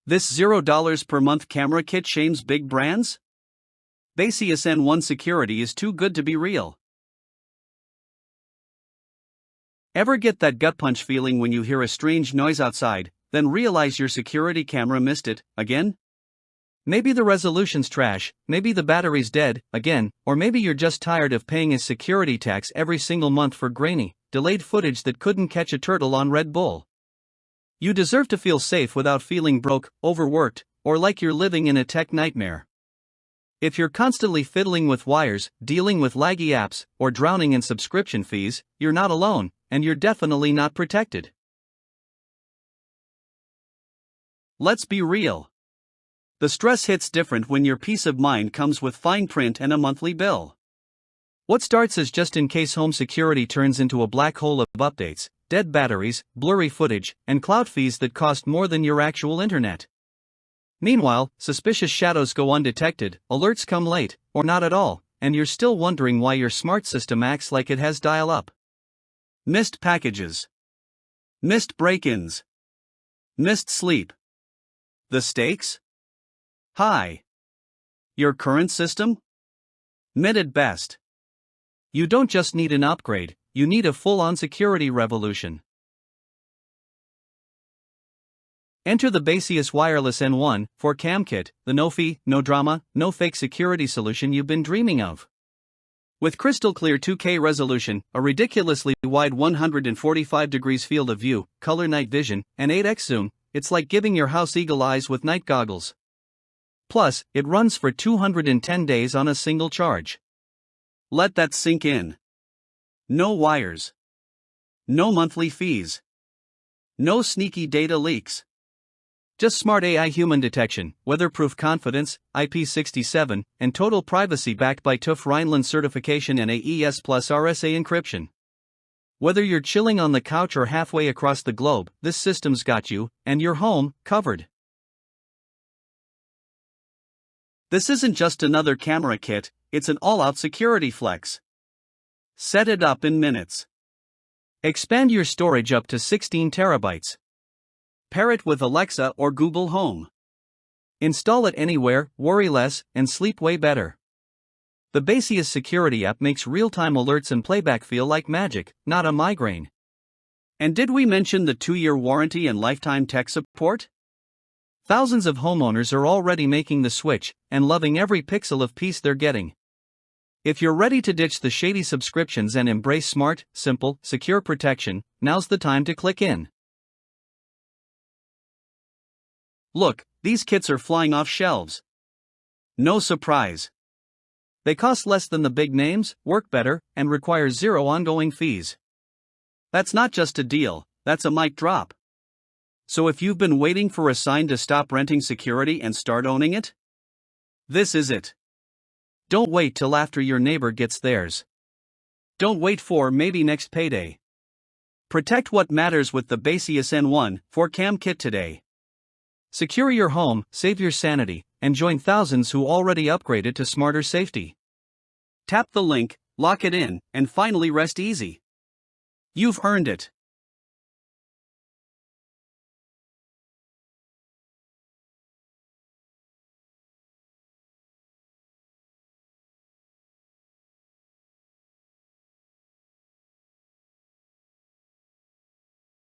This $0 per month camera kit shames big brands? Baseus N1 security is too good to be real. Ever get that gut punch feeling when you hear a strange noise outside, then realize your security camera missed it, again? Maybe the resolution's trash, maybe the battery's dead, again, or maybe you're just tired of paying a security tax every single month for grainy, delayed footage that couldn't catch a turtle on Red Bull. You deserve to feel safe without feeling broke, overworked, or like you're living in a tech nightmare. If you're constantly fiddling with wires, dealing with laggy apps, or drowning in subscription fees, you're not alone, and you're definitely not protected. Let's be real. The stress hits different when your peace of mind comes with fine print and a monthly bill. What starts as just-in-case home security turns into a black hole of updates, dead batteries, blurry footage, and cloud fees that cost more than your actual internet. Meanwhile, suspicious shadows go undetected, alerts come late, or not at all, and you're still wondering why your smart system acts like it has dial-up. Missed packages. Missed break-ins. Missed sleep. The stakes? High. Your current system? Mid at best. You don't just need an upgrade, you need a full-on security revolution. Enter the Baseus Wireless N1 4Cam Kit, the no-fee, no-drama, no-fake security solution you've been dreaming of. With crystal-clear 2K resolution, a ridiculously wide 145 degrees field of view, color night vision, and 8x zoom, it's like giving your house eagle eyes with night goggles. Plus, it runs for 210 days on a single charge. Let that sink in. No wires. No monthly fees. No sneaky data leaks. Just smart AI human detection, weatherproof confidence, IP67, and total privacy backed by TÜV Rheinland certification and AES plus RSA encryption. Whether you're chilling on the couch or halfway across the globe, this system's got you, and your home, covered. This isn't just another camera kit, it's an all-out security flex. Set it up in minutes. Expand your storage up to 16 terabytes. Pair it with Alexa or Google Home. Install it anywhere, worry less, and sleep way better. The Baseus security app makes real-time alerts and playback feel like magic, not a migraine. And did we mention the 2-year warranty and lifetime tech support? Thousands of homeowners are already making the switch and loving every pixel of peace they're getting. If you're ready to ditch the shady subscriptions and embrace smart, simple, secure protection, now's the time to click in. Look, these kits are flying off shelves. No surprise. They cost less than the big names, work better, and require zero ongoing fees. That's not just a deal, that's a mic drop. So if you've been waiting for a sign to stop renting security and start owning it, this is it. Don't wait till after your neighbor gets theirs. Don't wait for maybe next payday. Protect what matters with the Baseus N1 4Cam Kit today. Secure your home, save your sanity, and join thousands who already upgraded to smarter safety. Tap the link, lock it in, and finally rest easy. You've earned it.